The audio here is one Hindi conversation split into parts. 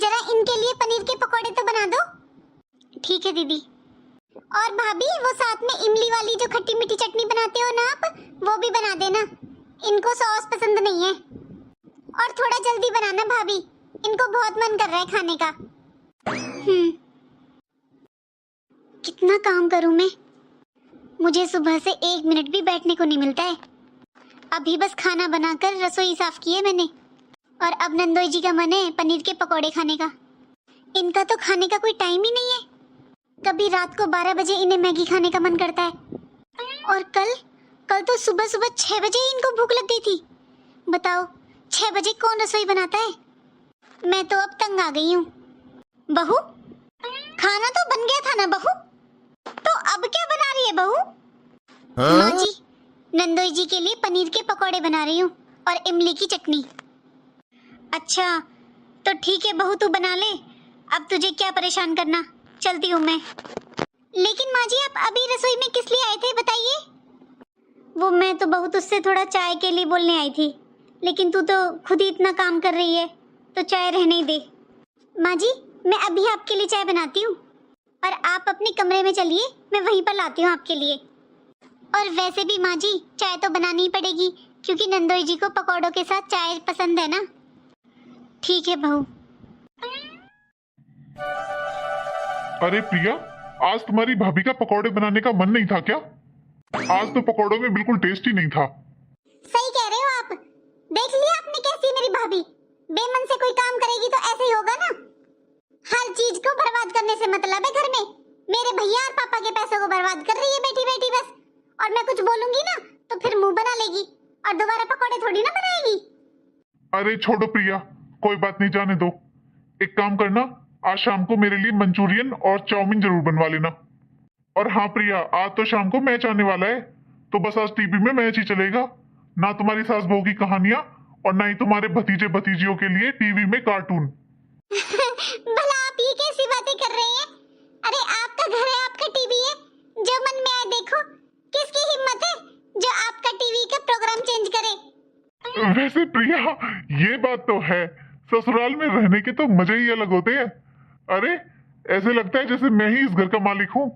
जरा इनके लिए पनीर के पकोड़े तो बना दो। ठीक है दीदी। और भाभी वो साथ में इमली वाली जो खट्टी मीठी चटनी बनाते हो ना आप, वो भी बना देना। इनको सॉस पसंद नहीं है। और थोड़ा जल्दी बनाना भाभी, इनको बहुत मन कर रहा है खाने का। कितना काम करूं मैं, मुझे सुबह से 1 मिनट भी बैठने को नहीं मिलता है। अभी बस खाना बनाकर रसोई साफ की है मैंने, और अब नंदोई जी का मन है पनीर के पकोड़े खाने का। इनका तो खाने का कोई टाइम ही नहीं है। कभी रात को 12 बजे इन्हें मैगी खाने का मन करता है, और कल तो सुबह सुबह 6 बजे ही इनको भूख लग गई थी। बताओ 6 बजे कौन रसोई बनाता है। मैं तो अब तंग आ गई हूँ। बहू, खाना तो बन गया था ना बहू, तो अब क्या बना रही है बहू? माँ जी, नंदोई जी के लिए पनीर के पकोड़े बना रही हूँ और इमली की चटनी। अच्छा तो ठीक है बहू, तू बना ले, अब तुझे क्या परेशान करना, चलती हूँ मैं। लेकिन माँ जी आप अभी रसोई में किस लिए आए थे बताइए? वो मैं तो बहू तुझसे थोड़ा चाय के लिए बोलने आई थी, लेकिन तू तो खुद ही इतना काम कर रही है, तो चाय रहने ही दे। माँ जी मैं अभी आपके लिए चाय बनाती हूँ, और आप अपने कमरे में चलिए, मैं वहीं पर लाती हूँ आपके लिए। और वैसे भी माँ जी चाय तो बनानी ही पड़ेगी, क्योंकि नंदोई जी को पकौड़ों के साथ चाय पसंद है ना। ठीक है बहू। अरे प्रिया, आज तुम्हारी भाभी का पकौड़े बनाने का मन नहीं था क्या? आज तो पकौड़ों में बिल्कुल टेस्ट ही नहीं था। सही कह रहे हो आप। देख लिया आपने कैसी है मेरी भाभी, बेमन से कोई काम करेगी तो ऐसे ही होगा ना। हर चीज को बर्बाद करने से मतलब है घर में। मेरे भैया और पापा के पैसों को बर्बाद कर रही है बैठी बैठी बस। और मैं कुछ बोलूंगी ना तो फिर मुंह बना लेगी और दोबारा पकौड़े थोड़ी ना बनाएगी। अरे छोड़ो प्रिया, कोई बात नहीं, जाने दो। एक काम करना, आज शाम को मेरे लिए मंचूरियन और चाउमीन जरूर बनवा लेना। और हाँ प्रिया, आज तो शाम को मैच आने वाला है, तो बस आज टीवी में मैच ही चलेगा। ना तुम्हारी सास बहू की कहानियां और ना ही तुम्हारे भतीजे भतीजियों के लिए टीवी में कार्टून। भला आप ये कैसी बातें कर रहे हैं? अरे आपका घर है, आपका टीवी है, जो मन में आए देखो। किसकी हिम्मत है जो आपका टीवी का प्रोग्राम चेंज करे? वैसे प्रिया, ये बात तो है, ससुराल में रहने के तो मजे ही अलग होते हैं। अरे ऐसे लगता है जैसे मैं ही इस घर का मालिक हूँ।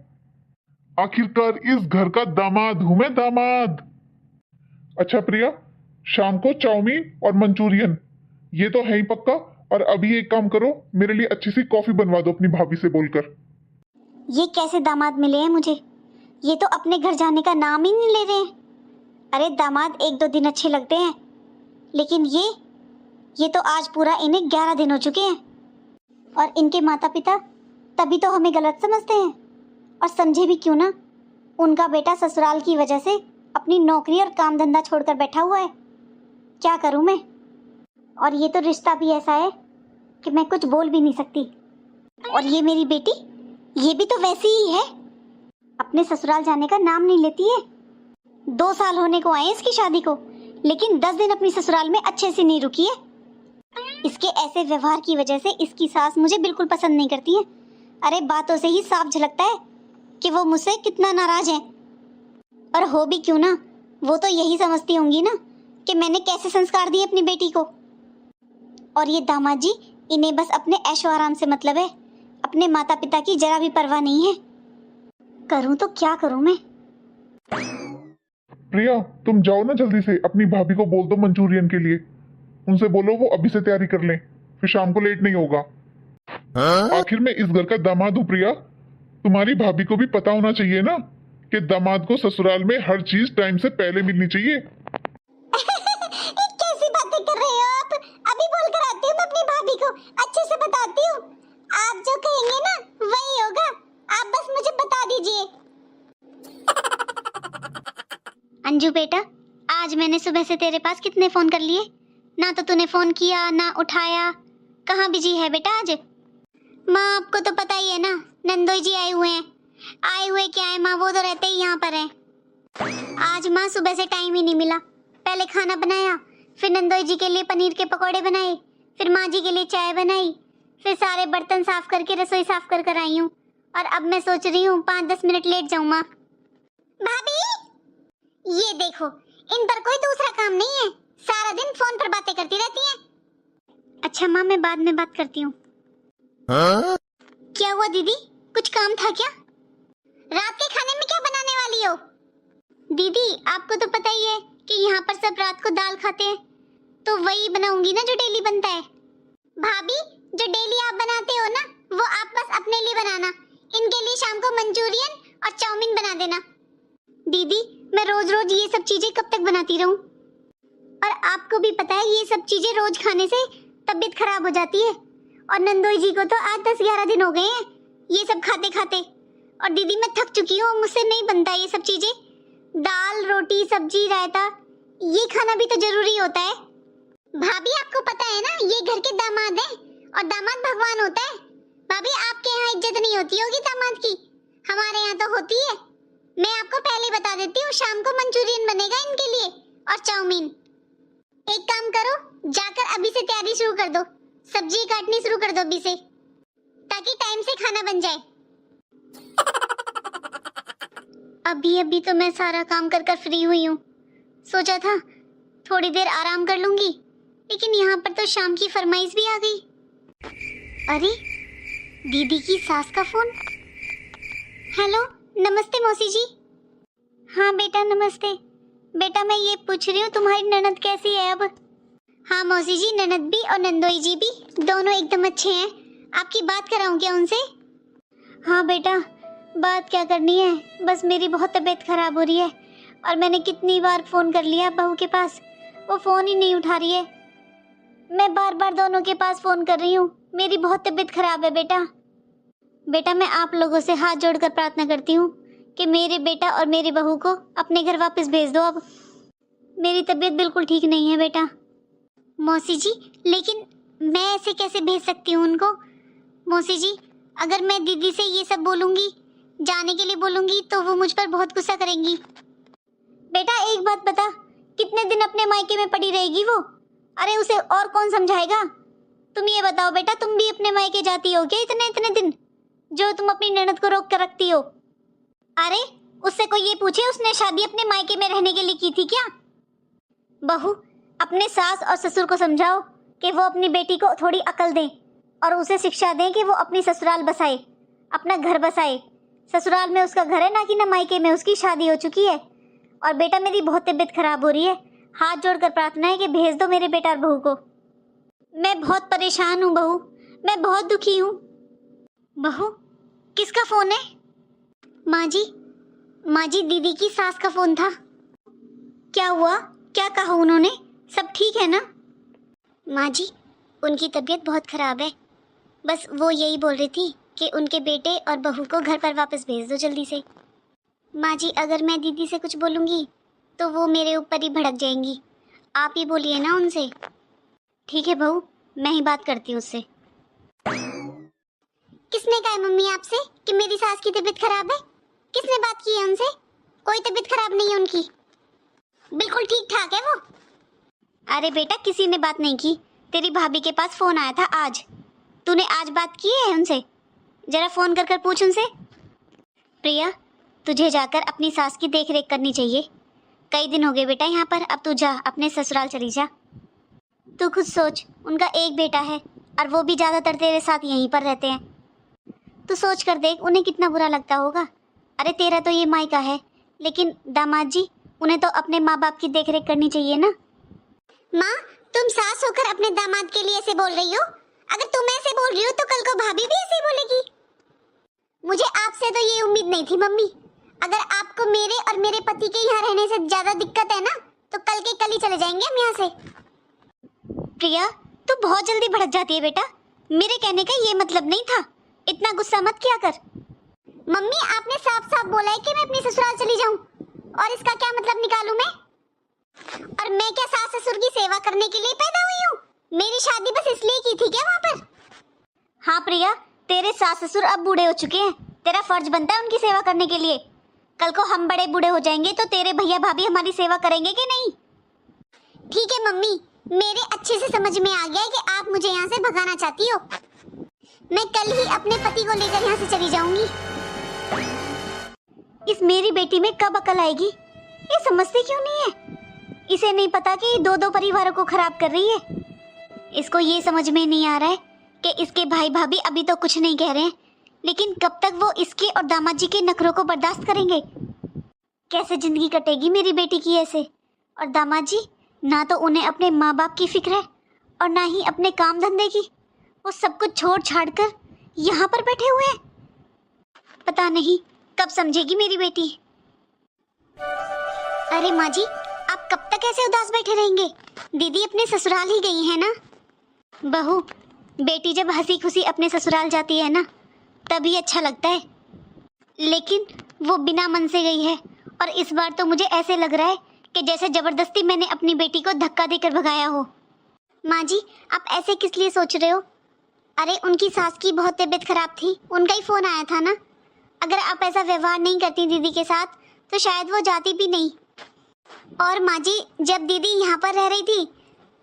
आखिरकार इस घर का दामाद हूं मैं, दामाद। अच्छा प्रिया, शाम को चाउमीन और मंचूरियन, ये तो है ही पक्का। और अभी एक काम करो, मेरे लिए अच्छी सी कॉफी बनवा दो अपनी भाभी से बोलकर। ये कैसे दामाद मिले हैं मुझे? ये तो अपने घर जाने का नाम ही नहीं ले रहे हैं। अरे दामाद 1-2 दिन अच्छे लगते हैं, लेकिन ये तो आज पूरा इन्हें 11 दिन हो चुके हैं। और इनके माता पिता तभी तो हमें गलत समझते हैं, और समझे भी क्यों ना। उनका बेटा ससुराल की वजह से अपनी नौकरी और काम धंधा छोड़कर बैठा हुआ है। क्या करूं मैं? और ये तो रिश्ता भी ऐसा है कि मैं कुछ बोल भी नहीं सकती। और ये मेरी बेटी, ये भी तो वैसी ही है, अपने ससुराल जाने का नाम नहीं लेती है। 2 साल होने को आए इसकी शादी को, लेकिन 10 दिन अपनी ससुराल में अच्छे से नहीं रुकी है। इसके ऐसे व्यवहार की वजह से इसकी सास मुझे बिल्कुल पसंद नहीं करती है। अरे बातों से ही साफ झलकता है कि वो मुझसे कितना नाराज है। और हो भी क्यों ना, वो तो यही समझती होंगी ना कि मैंने कैसे संस्कार दिए अपनी बेटी को। और ये दामाद जी, इन्हें बस अपने ऐशो आराम से मतलब है, अपने माता पिता की जरा भी परवाह नहीं है। करूं तो क्या करूं मैं? प्रिया तुम जाओ ना जल्दी से, अपनी भाभी को बोल दो मंचूरियन के लिए। उनसे बोलो वो अभी से तैयारी कर लें, फिर शाम को लेट नहीं होगा। आखिर मैं इस घर का दामाद हूँ प्रिया, तुम्हारी भाभी को भी पता होना चाहिए ना कि दामाद को ससुराल में हर चीज टाइम से पहले मिलनी चाहिए। कैसी बातें कर रहे हो आप? अभी बोल कर आती हूँ मैं अपनी भाभी को, अच्छे से बताती हूँ। आप जो कहेंगे ना वही होगा, आप बस मुझे बता दीजिए। अंजू बेटा, आज मैंने सुबह से तेरे पास कितने फोन कर लिए, ना तो तूने फोन किया ना उठाया। कहाँ बिजी है बेटा आज? माँ आपको तो पता ही है ना, नंदोई जी आए हुए हैं। आए हुए क्या है माँ, वो तो रहते ही यहाँ पर हैं। आज माँ सुबह से टाइम ही नहीं मिला। पहले खाना बनाया, फिर नंदोई जी के लिए पनीर के पकोड़े बनाए, फिर माँ जी के लिए चाय बनाई, फिर सारे बर्तन साफ करके रसोई साफ कर कर आई हूँ। और अब मैं सोच रही हूँ 5-10 मिनट लेट जाऊँ। माँ भाभी, ये देखो, इन पर कोई दूसरा काम नहीं है, सारा दिन फोन पर बातें करती रहती हैं। अच्छा माँ, मैं बाद में बात करती हूँ। क्या हुआ दीदी, कुछ काम था क्या? रात के खाने में क्या बनाने वाली हो? दीदी आपको तो पता ही है कि यहाँ पर सब रात को दाल खाते हैं, तो वही बनाऊंगी ना जो डेली बनता है। भाभी, जो डेली आप बनाते हो ना, वो आप बस अपने लिए बनाना। इनके लिए शाम को मंचूरियन और चाउमीन बना देना। दीदी मैं रोज रोज ये सब चीजें कब तक बनाती रहूं? और आपको भी पता है ये सब चीजें रोज खाने से तबीयत खराब हो जाती है। और नंदोई जी को तो आज 10-11 दिन हो गए हैं ये सब खाते खाते। और दीदी मैं थक चुकी हूँ, मुझसे नहीं बनता ये सब चीजें। दाल रोटी सब्जी रायता ये खाना भी तो जरूरी होता है। भाभी आपको पता है ना, ये घर के दामाद हैं और दामाद भगवान होता है। भाभी आपके यहाँ इज्जत नहीं होती होगी दामाद की, हमारे यहाँ तो होती है। मैं आपको पहले बता देती हूँ, शाम को मंचूरियन बनेगा इनके लिए और चाउमीन। एक काम करो, जाकर अभी से तैयारी शुरू कर दो, सब्जी काटनी शुरू कर दो अभी से, ताकि टाइम से खाना बन जाए। अभी अभी तो मैं सारा काम कर कर फ्री हुई हूँ। सोचा था थोड़ी देर आराम कर लूंगी, लेकिन यहाँ पर तो शाम की फरमाइश भी आ गई। अरे दीदी की सास का फोन। हेलो, नमस्ते मौसी जी। हाँ बेटा नमस्ते। बेटा मैं ये पूछ रही हूँ तुम्हारी ननद कैसी है अब? हाँ मौसी जी, ननद भी और नंदोई जी भी दोनों एकदम अच्छे हैं। आपकी बात कराऊं क्या उनसे? हाँ बेटा, बात क्या करनी है, बस मेरी बहुत तबीयत खराब हो रही है और मैंने कितनी बार फोन कर लिया बहू के पास, वो फोन ही नहीं उठा रही है। मैं बार बार दोनों के पास फोन कर रही हूँ, मेरी बहुत तबीयत खराब है बेटा। बेटा मैं आप लोगों से हाथ जोड़कर प्रार्थना करती हूँ कि मेरे बेटा और मेरी बहू को अपने घर वापस भेज दो। अब मेरी तबीयत बिल्कुल ठीक नहीं है बेटा। मौसी जी लेकिन मैं ऐसे कैसे भेज सकती हूँ उनको? मौसी जी अगर मैं दीदी से ये सब बोलूँगी, जाने के लिए बोलूँगी, तो वो मुझ पर बहुत गुस्सा करेंगी। बेटा एक बात बता, कितने दिन अपने मायके में पड़ी रहेगी वो? अरे उसे और कौन समझाएगा? तुम ये बताओ बेटा, तुम भी अपने मायके जाती हो क्या इतने इतने दिन, जो तुम अपनी ननद को रोक कर रखती हो? अरे उससे कोई ये पूछे उसने शादी अपने मायके में रहने के लिए की थी क्या? बहू अपने सास और ससुर को समझाओ कि वो अपनी बेटी को थोड़ी अकल दें और उसे शिक्षा दें कि वो अपनी ससुराल बसाए, अपना घर बसाए। ससुराल में उसका घर है ना कि ना मायके में उसकी शादी हो चुकी है। और बेटा मेरी बहुत तबीयत खराब हो रही है, हाथ जोड़कर प्रार्थना है कि भेज दो मेरे बेटा और बहू को। मैं बहुत परेशान हूँ बहू, मैं बहुत दुखी हूँ। बहू किसका फोन है? माँ जी दीदी की सास का फोन था। क्या हुआ, क्या कहा उन्होंने? सब ठीक है ना? माँ जी उनकी तबीयत बहुत खराब है, बस वो यही बोल रही थी कि उनके बेटे और बहू को घर पर वापस भेज दो जल्दी से। माँ जी अगर मैं दीदी से कुछ बोलूँगी तो वो मेरे ऊपर ही भड़क जाएंगी, आप ही बोलिए ना उनसे। ठीक है बहू, मैं ही बात करती हूँ उससे। किसने कहा है मम्मी आपसे कि मेरी सास की तबीयत खराब है? किसने बात की है उनसे? कोई तबीयत खराब नहीं है उनकी, बिल्कुल ठीक ठाक है वो। अरे बेटा किसी ने बात नहीं की, तेरी भाभी के पास फोन आया था आज। तूने आज बात की है उनसे? जरा फोन कर कर पूछ उनसे। प्रिया तुझे जाकर अपनी सास की देख रेख करनी चाहिए। कई दिन हो गए बेटा यहाँ पर, अब तू जा अपने ससुराल चली जा। तू खुद सोच, उनका एक बेटा है और वो भी ज़्यादातर तेरे साथ यहीं पर रहते हैं। तू सोच कर देख उन्हें कितना बुरा लगता होगा। अरे तेरा तो ये मायका है, लेकिन दामाद जी उन्हें तो अपने माँ बाप की देख रेख करनी चाहिए ना। माँ तुम सास होकर अपने दामाद के लिए ऐसे बोल रही हो? अगर तुम ऐसे बोल रही हो तो कल को भाभी भी ऐसे बोलेगी। मुझे आपसे तो ये उम्मीद नहीं थी मम्मी। अगर आपको मेरे और मेरे पति के यहाँ रहने से ज्यादा दिक्कत है ना, तो कल के कल ही चले जाएंगे हम यहाँ से। प्रिया तू बहुत जल्दी भड़क जाती है बेटा, मेरे कहने का ये मतलब नहीं था, इतना गुस्सा मत किया कर। मम्मी आपने साफ साफ बोला है कि मैं अपनी ससुराल चली जाऊं, और इसका क्या मतलब निकालूं मैं? और मैं क्या सास ससुर की सेवा करने के लिए पैदा हुई हूँ? मेरी शादी बस इसलिए की थी क्या वहाँ पर? हाँ प्रिया, तेरे सास ससुर अब बूढ़े हो चुके हैं, तेरा फर्ज बनता है उनकी सेवा करने के लिए। कल को हम बड़े बूढ़े हो जाएंगे तो तेरे भैया भाभी हमारी सेवा करेंगे कि नहीं? ठीक है मम्मी, मेरे अच्छे से समझ में आ गया है कि आप मुझे यहाँ से भगाना चाहती हो। मैं कल ही अपने पति को लेकर यहाँ से चली जाऊंगी। इस मेरी बेटी में कब अकल आएगी? ये समझती क्यों नहीं है? इसे नहीं पता कि दो दो परिवारों को खराब कर रही है। इसको ये समझ में नहीं आ रहा है कि इसके भाई भाभी अभी तो कुछ नहीं कह रहे हैं, लेकिन कब तक वो इसके और दामाद जी के नखरों को बर्दाश्त करेंगे? कैसे जिंदगी कटेगी मेरी बेटी की ऐसे? और दामाद जी, ना तो उन्हें अपने माँ बाप की फिक्र है और ना ही अपने काम धंधे की। वो सब कुछ छोड़ छाड़ कर यहाँ पर बैठे हुए हैं। पता नहीं कब समझेगी मेरी बेटी। अरे माँ जी, आप कब तक ऐसे उदास बैठे रहेंगे? दीदी अपने ससुराल ही गई है ना। बहू, बेटी जब हंसी खुशी अपने ससुराल जाती है ना, तभी अच्छा लगता है, लेकिन वो बिना मन से गई है। और इस बार तो मुझे ऐसे लग रहा है कि जैसे जबरदस्ती मैंने अपनी बेटी को धक्का देकर भगाया हो। माँ जी, आप ऐसे किस लिए सोच रहे हो? अरे उनकी सास की बहुत तबीयत खराब थी, उनका ही फोन आया था ना। अगर आप ऐसा व्यवहार नहीं करती दीदी के साथ तो शायद वो जाती भी नहीं। और माँ जी, जब दीदी यहाँ पर रह रही थी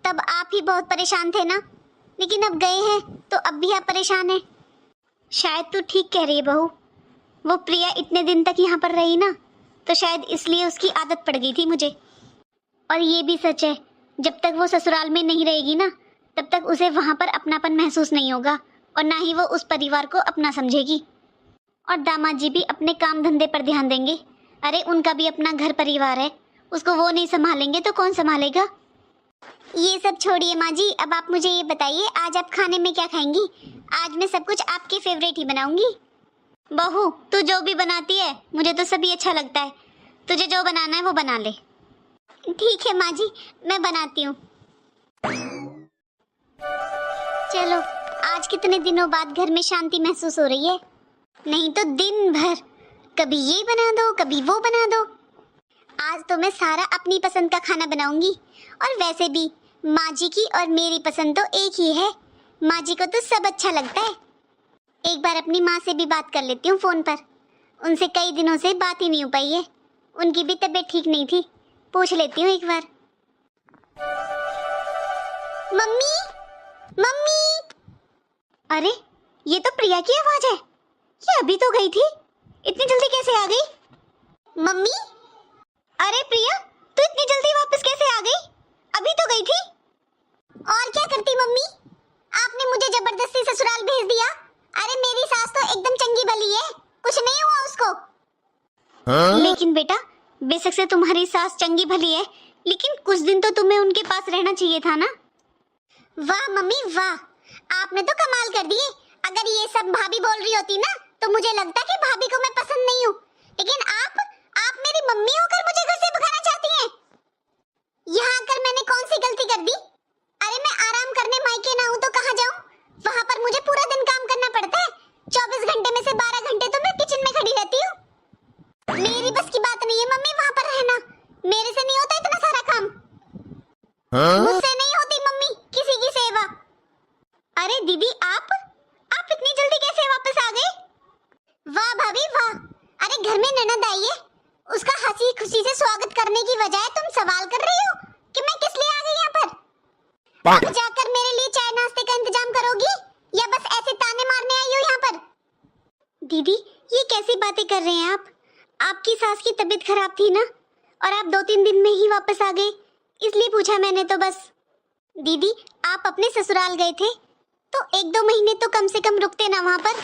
तब आप ही बहुत परेशान थे ना, लेकिन अब गए हैं तो अब भी आप परेशान हैं। शायद तू ठीक कह रही है बहू, वो प्रिया इतने दिन तक यहाँ पर रही ना, तो शायद इसलिए उसकी आदत पड़ गई थी मुझे। और ये भी सच है, जब तक वो ससुराल में नहीं रहेगी ना, तब तक उसे वहाँ पर अपनापन महसूस नहीं होगा और ना ही वो उस परिवार को अपना समझेगी। और दामाद जी भी अपने काम धंधे पर ध्यान देंगे। अरे उनका भी अपना घर परिवार है, उसको वो नहीं संभालेंगे तो कौन संभालेगा? ये सब छोड़िए माँ जी, अब आप मुझे ये बताइए, आज आप खाने में क्या खाएंगी? आज मैं सब कुछ आपके फेवरेट ही बनाऊंगी। बहू, तू जो भी बनाती है मुझे तो सभी अच्छा लगता है, तुझे जो बनाना है वो बना ले। ठीक है माँ जी, मैं बनाती हूँ। चलो, आज कितने दिनों बाद घर में शांति महसूस हो रही है, नहीं तो दिन भर कभी ये बना दो कभी वो बना दो। आज तो मैं सारा अपनी पसंद का खाना बनाऊंगी। और वैसे भी माँ जी की और मेरी पसंद तो एक ही है, माँ जी को तो सब अच्छा लगता है। एक बार अपनी माँ से भी बात कर लेती हूँ फोन पर, उनसे कई दिनों से बात ही नहीं हो पाई है, उनकी भी तबीयत ठीक नहीं थी, पूछ लेती हूँ एक बार। Mummy, mummy. अरे ये तो प्रिया की आवाज है, ये अभी तो गई थी, इतनी जल्दी कैसे आ गई? मम्मी, अरे प्रिया, तू इतनी जल्दी वापस कैसे आ गई? अभी तो गई थी। और क्या करती मम्मी, आपने मुझे जबरदस्ती ससुराल भेज दिया। अरे मेरी सास तो एकदम चंगी भली है, कुछ नहीं हुआ उसको। लेकिन बेटा, बेशक से तुम्हारी सास चंगी भली है, लेकिन कुछ दिन तो तुम्हें उनके पास रहना चाहिए था ना। वाह मम्मी वाह, आपने तो कमाल कर दिए। अगर ये सब भाभी बोल रही होती ना तो मुझे लगता कि भाभी को मैं पसंद नहीं हूँ, लेकिन आप मेरी मम्मी होकर मुझे घर से भगाना चाहती हैं। यहाँ आकर मैंने कौन सी गलती कर दी? अरे मैं आराम करने मायके ना हूँ तो कहाँ जाऊँ? वहाँ पर मुझे पूरा दिन काम करना पड़ता है, 24 घंटे में से 12 घंटे तो मैं किचन में खड़ी रहती हूँ। मेरी बस की बात नहीं है मम्मी वहाँ पर रहना, मेरे से नहीं होता इतना सारा काम। मुझसे नहीं होती मम्मी किसी की सेवा। अरे दीदी, आप इतनी जल्दी कैसे वापस आ गए? वाह भाभी वाह, अरे घर में ननद आई है, उसका हंसी खुशी से स्वागत करने की बजाय तुम सवाल कर रही हो कि मैं किस लिए आ गई यहाँ पर। अब जाकर मेरे लिए चाय नाश्ते का इंतजाम करोगी या बस ऐसे ताने मारने आई हो यहाँ पर? दीदी, ये कैसी बातें कर रहे हैं आप? आपकी सास की तबीयत खराब थी ना, और आप 2-3 दिन में ही वापस आ गए, इसलिए पूछा मैंने तो बस। दीदी, आप अपने ससुराल गए थे तो 1-2 महीने तो कम से कम रुकते ना वहाँ पर।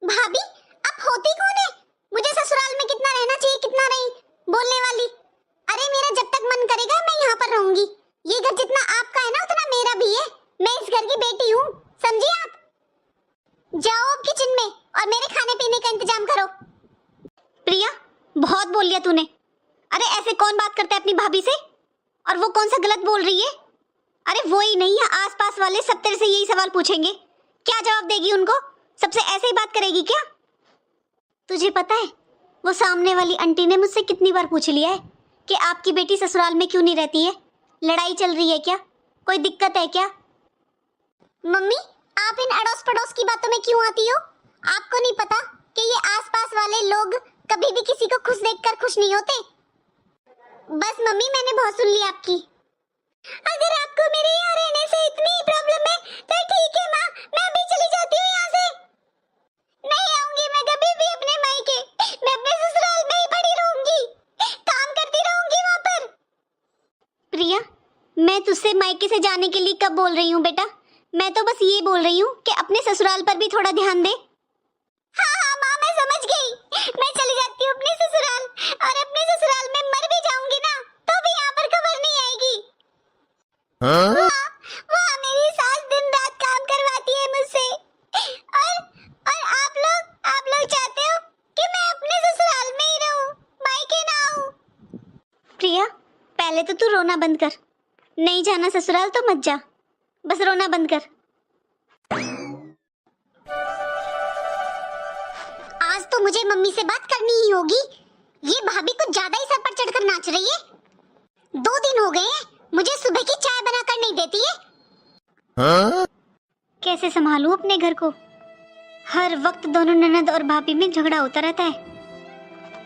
भाभी, आप होती कौन है? मुझे ससुराल में कितना रहना चाहिए कितना नहीं बोलने वाली। अरे मेरा जब तक मन करेगा मैं यहाँ पर रहूंगी। ये घर जितना आपका है ना उतना मेरा भी है, मैं इस घर की बेटी हूँ, समझी आप? जाओ अब किचन में और मेरे खाने पीने का इंतजाम करो। प्रिया, बहुत बोल लिया तूने। अरे ऐसे कौन बात करता है अपनी भाभी से? और वो कौन सा गलत बोल रही है? अरे वो ही नहीं है, आसपास वाले सब तेरे से यही सवाल पूछेंगे, क्या जवाब देगी उनको? सबसे ऐसे ही बात करेगी क्या? तुझे पता है वो सामने वाली आंटी ने मुझसे कितनी बार पूछ लिया है कि आपकी बेटी ससुराल में क्यों नहीं रहती है? लड़ाई चल रही है क्या? कोई दिक्कत है क्या? मम्मी, आप इन अड़ोस पड़ोस की बातों में क्यों आती हो? आपको नहीं पता कि ये आसपास वाले लोग कभी भी किसी को खुश देखकर खुश नहीं होते। बस मम्मी, मैंने बहुत सुन ली आपकी। अगर आपको मेरे यहाँ रहने से इतनी प्रॉब्लम है तो ठीक है माँ, मैं अभी चली जाती हूँ यहाँ से। नहीं आऊंगी मैं कभी भी अपने मायके, मैं अपने ससुराल में ही पड़ी रहूंगी, काम करती रहूंगी वहाँ पर। प्रिया, मैं तुझसे मायके से जाने के लिए कब बोल रही हूँ बेटा? मैं तो बस ये बोल रही हूँ कि अपने ससुराल पर भी थोड़ा ध्यान दे। हाँ हाँ माँ, मैं समझ गई। मैं चली जाती हूँ अपने ससुराल, और अपने ससुराल में मर भी जाऊंगी ना तो भी यहाँ पर खबर नहीं आएगी। वहाँ मेरी सास दिन रात काम करवाती है मुझसे, और आप लोग चाहते हो कि मैं अपने ससुराल में ही रहूं, मायके ना आऊं। प्रिया, पहले तो तू रोना बंद कर। नहीं जाना ससुराल तो मत जा, बस रोना बंद कर। आज तो मुझे मम्मी से बात करनी ही होगी। ये भाभी कुछ ज्यादा ही सर पर चढ़कर नाच रही है। 2 दिन हो गए हैं, मुझे सुबह की चाय बनाकर नहीं देती है। कैसे संभालूं अपने घर को? हर वक्त दोनों ननद और भाभी में झगड़ा होता रहता है।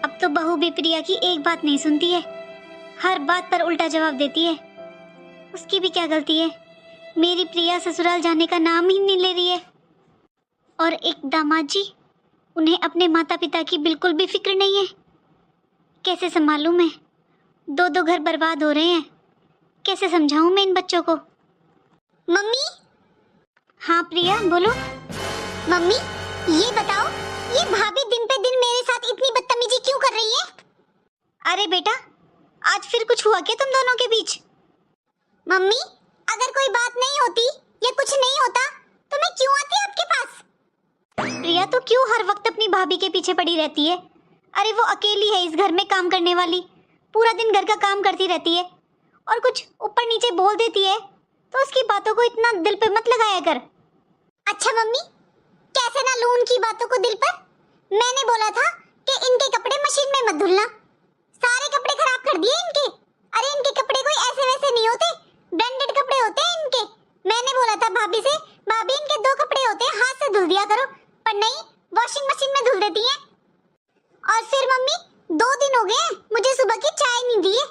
अब तो बहू भी प्रिया की एक बात नहीं सुनती है, हर बात पर उल्टा जवाब देती है। उसकी भी क्या गलती है? मेरी प्रिया ससुराल जाने का नाम ही नहीं ले रही है। और एक दामाद जी, उन्हें अपने माता पिता की बिल्कुल भी फिक्र नहीं है। कैसे संभालूं मैं? 2 घर बर्बाद हो रहे हैं। कैसे समझाऊं मैं इन बच्चों को? मम्मी। हाँ प्रिया, बोलो। मम्मी, ये बताओ, ये भाभी दिन पे दिन मेरे साथ इतनी बदतमीजी क्यों कर रही है? अरे बेटा, आज फिर कुछ हुआ क्या तुम दोनों के बीच? मम्मी, अगर कोई बात नहीं होती या कुछ नहीं होता तो मैं क्यों आती आपके पास? प्रिया, तो क्यों हर वक्त अपनी भाभी के पीछे पड़ी रहती है? अरे वो अकेली है इस घर में काम करने वाली, पूरा दिन घर का काम करती रहती है, और कुछ ऊपर नीचे बोल देती है तो उसकी बातों को इतना दिल पे मत लगाया कर। अच्छा मम्मी, कैसे ना लूं उनकी बातों को दिल पर? मैंने बोला था कि इनके कपड़े मशीन में मत धुलना, सारे कपड़े खराब कर दिए इनके। अरे इनके कपड़े कोई ऐसे वैसे नहीं होते, ब्रांडेड कपड़े होते हैं इनके। मैंने बोला था भाभी से, भाभी इनके 2 कपड़े होते हैं, हाथ से धुल दिया करो, पर नहीं, वॉशिंग मशीन में धुल देती हैं। और फिर मम्मी, 2 दिन हो गए मुझे सुबह की चाय नहीं दी है।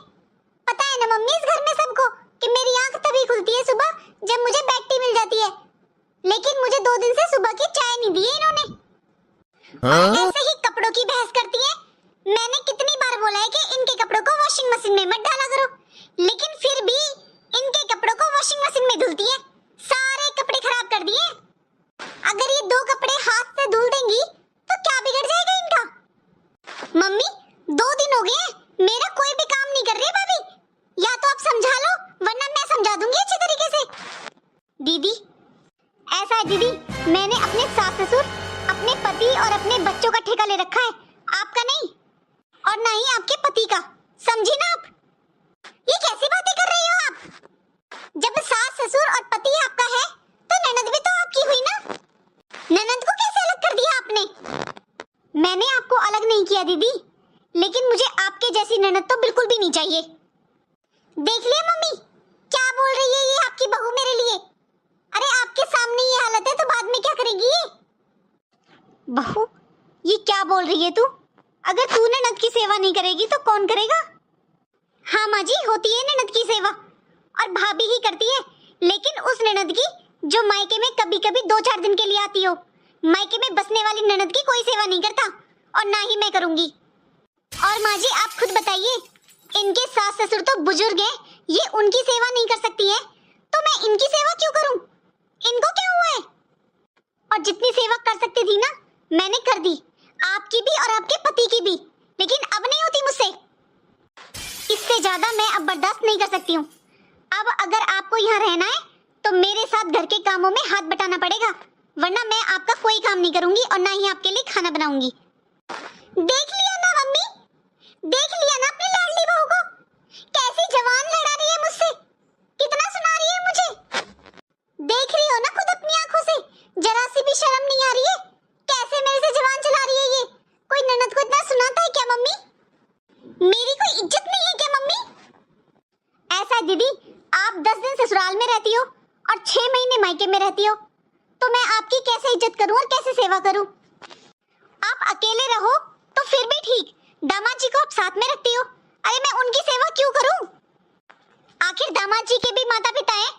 पता है ना मम्मी इस घर में सबको कि मेरी आंख तभी खुलती है सुबह जब मुझे बेड टी मिल जाती है, लेकिन मुझे 2 दिन से सुबह की चाय नहीं दी है इन्होंने। ऐसे ही कपड़ों की बहस करती है। मैंने कितनी बार बोला है कि इनके कपड़ों को वॉशिंग मशीन में मत डाला करो, लेकिन फिर भी इनके कपड़ों को वॉशिंग मशीन में धुलती है। सारे कपड़े खराब कर दिए। अगर ये 2 कपड़े हाथ से धुल देंगी तो क्या बिगड़ जाएगा इनका? मम्मी, 2 दिन हो गए मेरा कोई भी काम नहीं कर रही है भाभी, या तो आप समझा लो वरना मैं समझा दूंगी अच्छे तरीके से। दीदी, ऐसा है दीदी, मैंने अपने सास ससुर, अपने पति और अपने बच्चों का ठेका ले रखा है, आपका नहीं और ना ही आपके पति का, समझी ना आप? ये कैसी बातें कर रही हो आप? जब सास ससुर और पति आपका है तो ननद भी तो आपकी हुई ना। ननद को कैसे अलग कर दिया आपने? मैंने आपको अलग नहीं किया दीदी, लेकिन मुझे आपके जैसी ननद तो बिल्कुल भी नहीं चाहिए। देख लिया मम्मी, क्या बोल रही है ये आपकी बहू मेरे लिए? अरे आपके सामने ये हालत है तो बाद में क्या करेगी ये? बहू, ये क्या बोल रही है तू? अगर तू ननद की सेवा नहीं करेगी तो कौन करेगा? हाँ माँ जी, होती है ननद की सेवा, और भाभी ही करती है, लेकिन उस ननद की जो मायके में कभी कभी 2-4 दिन के लिए आती हो। मायके में बसने वाली ननद की कोई सेवा नहीं करता, और ना ही मैं करूंगी। और माँ जी आप खुद बताइए, इनके सास ससुर तो बुजुर्ग हैं, ये उनकी सेवा नहीं कर सकती हैं, तो मैं इनकी सेवा क्यों करूं? इनको क्या हुआ है? और जितनी सेवा कर सकती थी ना मैंने कर दी, आपकी भी और आपके पति की भी, लेकिन अब नहीं होती मुझसे। इससे ज्यादा मैं अब बर्दाश्त नहीं कर सकती हूँ। अब अगर आपको यहाँ रहना है तो मेरे साथ घर के कामों में हाथ बटाना पड़ेगा, वरना मैं आपका कोई काम नहीं करूंगी और ना ही आपके लिए खाना बनाऊंगी। देख लिया ना मम्मी, देख लिया ना अपनी लाडली बहू को, कैसी जवान लड़ा रही है मुझसे, कितना सुना रही है मुझे। देख रही हो ना खुद अपनी आंखों से, जरा सी भी शर्म नहीं आ रही है? कैसे मेरे से जवान चला रही है ये? कोई ननद को इतना सुनाता है क्या मम्मी? मेरी कोई इज्जत नहीं है क्या मम्मी? ऐसा दीदी, आप 10 दिन ससुराल में रहती हो और 6 महीने मायके में रहती हो, तो मैं आपकी कैसे इज्जत करूं और कैसे सेवा करूं? आप अकेले रहो तो फिर भी ठीक, दामाद जी को आप साथ में रखती हो। अरे मैं उनकी सेवा क्यों करूं? आखिर दामाद जी के भी माता पिता हैं,